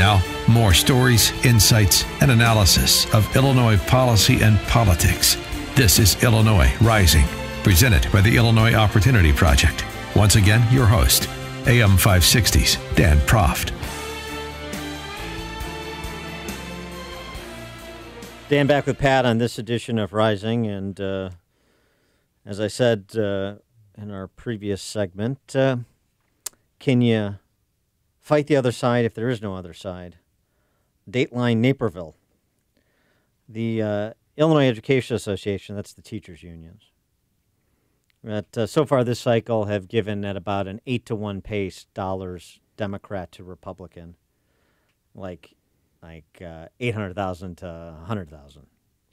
Now, more stories, insights, and analysis of Illinois policy and politics. This is Illinois Rising, presented by the Illinois Opportunity Project. Once again, your host, AM 560's Dan Proft. Dan back with Pat on this edition of Rising, and as I said in our previous segment, can you fight the other side if there is no other side? Dateline Naperville. The Illinois Education Association, that's the teachers' unions, that so far this cycle have given at about an 8-to-1 pace dollars Democrat to Republican, like 800,000 to 100,000.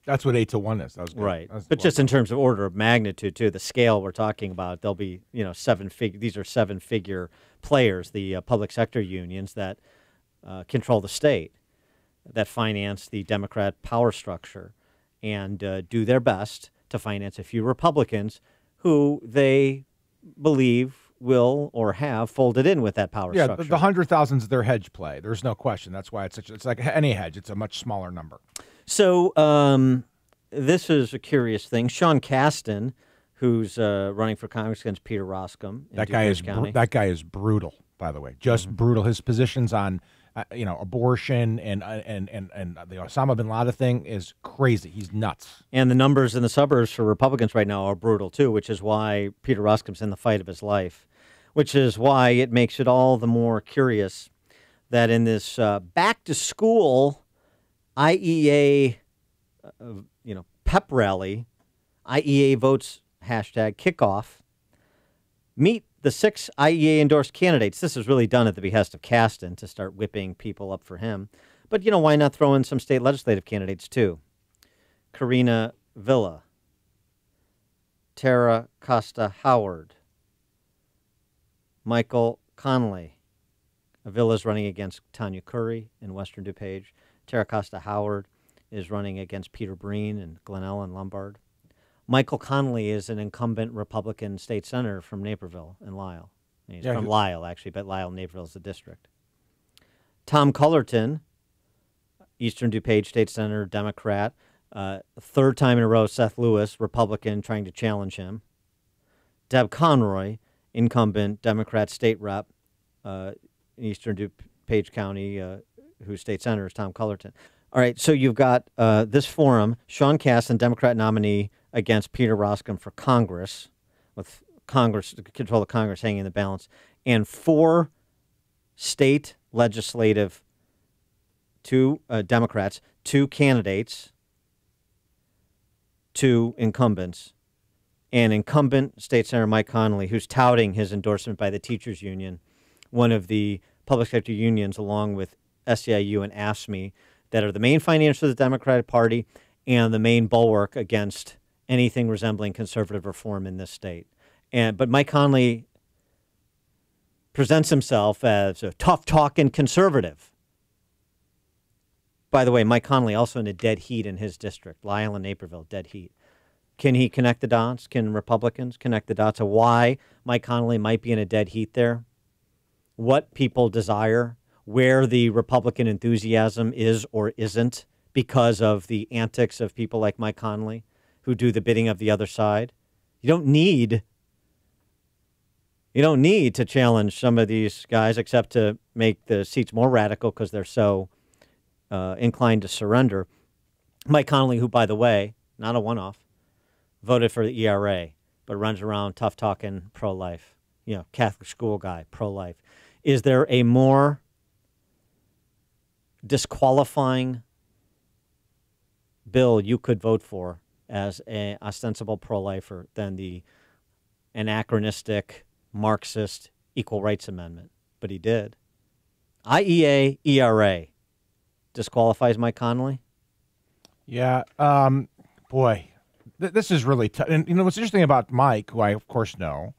That's what 8-to-1 is. That was good. Right. But just in terms of order of magnitude, too, the scale we're talking about, there'll be, these are seven-figure players, the public sector unions that control the state, that finance the Democrat power structure, and do their best to finance a few Republicans who they believe will or have folded in with that power structure. Yeah, the 100,000 is their hedge play. There's no question. That's why it's like any hedge. It's a much smaller number. So this is a curious thing. Sean Casten, who's running for Congress against Peter Roskam in DuPage County. That guy is brutal, by the way. Just brutal. His positions on abortion and the Osama bin Laden thing is crazy. He's nuts. And the numbers in the suburbs for Republicans right now are brutal, too, which is why Peter Roskam's in the fight of his life, which is why it makes it all the more curious that in this back-to-school IEA, pep rally, IEA votes hashtag kickoff, meet the 6 IEA-endorsed candidates. This is really done at the behest of Casten to start whipping people up for him. But, why not throw in some state legislative candidates, too? Karina Villa, Tara Costa Howard, Michael Connolly. Villa's running against Tanya Curry in Western DuPage. Tara Costa Howard is running against Peter Breen in Glenelg and Lombard. Michael Connolly is an incumbent Republican state senator from Naperville and Lisle. He's from Lisle, actually, but Lisle, Naperville is the district. Tom Cullerton, Eastern DuPage state senator, Democrat. Third time in a row, Seth Lewis, Republican, trying to challenge him. Deb Conroy, incumbent Democrat state rep in Eastern DuPage County, whose state senator is Tom Cullerton. All right, so you've got this forum, Sean Casten, Democrat nominee against Peter Roskam for Congress, with Congress, control of Congress hanging in the balance, and 4 state legislative, 2 Democrats, 2 candidates, 2 incumbents, and incumbent state senator Mike Connolly, who's touting his endorsement by the teachers union, one of the public sector unions, along with SEIU and AFSCME, that are the main financiers of the Democratic Party and the main bulwark against anything resembling conservative reform in this state. But Mike Connolly presents himself as a tough-talking conservative. By the way, Mike Connolly also in a dead heat in his district, Lisle and Naperville, dead heat. Can he connect the dots? Can Republicans connect the dots of why Mike Connolly might be in a dead heat there? What people desire? Where the Republican enthusiasm is or isn't because of the antics of people like Mike Connolly who do the bidding of the other side. You don't need to challenge some of these guys except to make the seats more radical because they're so inclined to surrender. Mike Connolly, who, by the way, not a one-off, voted for the ERA, but runs around tough-talking pro-life, Catholic school guy, pro-life. Is there a more disqualifying bill you could vote for as an ostensible pro-lifer than the anachronistic Marxist Equal Rights Amendment? But he did. IEA, ERA disqualifies Mike Connolly? Yeah, boy, this is really tough. And what's interesting about Mike, who I of course know,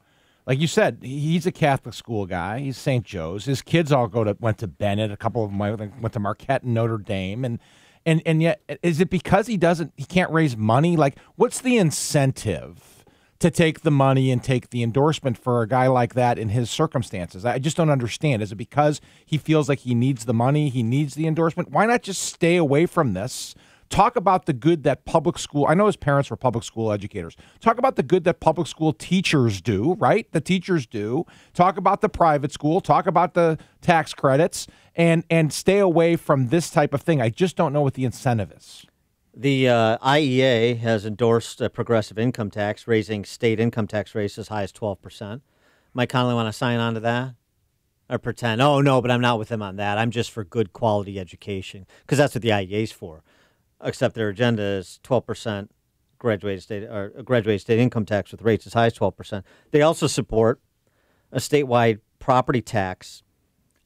like you said, he's a Catholic school guy. He's St. Joe's. His kids all went to Bennett. A couple of them went to Marquette and Notre Dame. And yet, is it because he can't raise money? Like, what's the incentive to take the money and take the endorsement for a guy like that in his circumstances? I just don't understand. Is it because he feels like he needs the money, he needs the endorsement? Why not just stay away from this? Talk about the good that public school, I know his parents were public school educators. Talk about the good that public school teachers do, right? The teachers do. Talk about the private school. Talk about the tax credits and stay away from this type of thing. I just don't know what the incentive is. The IEA has endorsed a progressive income tax, raising state income tax rates as high as 12%. Mike Connolly want to sign on to that? Or pretend, oh, no, but I'm not with him on that. I'm just for good quality education, because that's what the IEA is for. Except their agenda is 12% graduated state income tax with rates as high as 12%. They also support a statewide property tax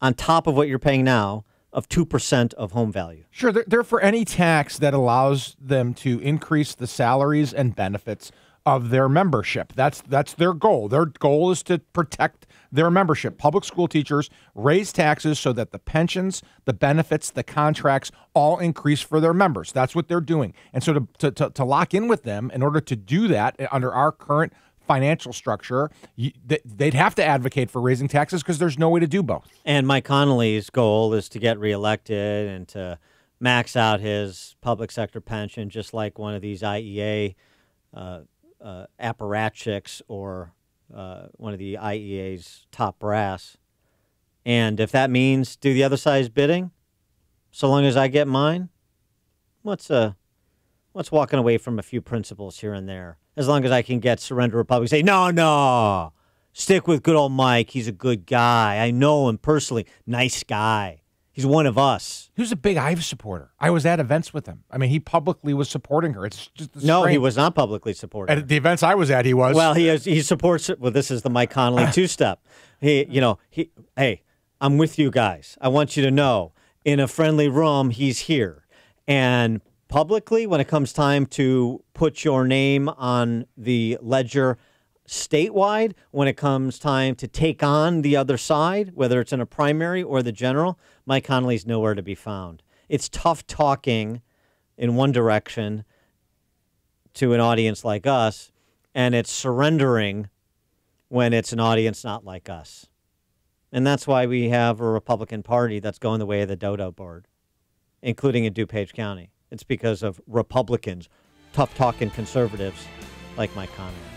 on top of what you're paying now of 2% of home value. Sure, they're for any tax that allows them to increase the salaries and benefits of their membership. That's their goal. Their goal is to protect their membership. Public school teachers raise taxes so that the pensions, the benefits, the contracts all increase for their members. That's what they're doing. And so to lock in with them, in order to do that under our current financial structure, they'd have to advocate for raising taxes because there's no way to do both. And Mike Connolly's goal is to get reelected and to max out his public sector pension, just like one of these IEA apparatchiks or one of the IEA's top brass. And if that means do the other side's bidding, so long as I get mine, what's walking away from a few principles here and there? As long as I can get Surrender Republic, say, no, stick with good old Mike. He's a good guy. I know him personally. Nice guy. He's one of us. He was a big Ives supporter. I was at events with him. I mean, he publicly was supporting her. It's just no, he was not publicly supporting. At the events I was at, he was. Well, he supports. Well, this is the Mike Connolly two-step. Hey, I'm with you guys. I want you to know, in a friendly room, he's here, and publicly, when it comes time to put your name on the ledger statewide, when it comes time to take on the other side, whether it's in a primary or the general, Mike Connolly's nowhere to be found. It's tough talking in one direction to an audience like us, and it's surrendering when it's an audience not like us. And that's why we have a Republican Party that's going the way of the dodo board, including in DuPage County. It's because of Republicans, tough-talking conservatives like Mike Connolly.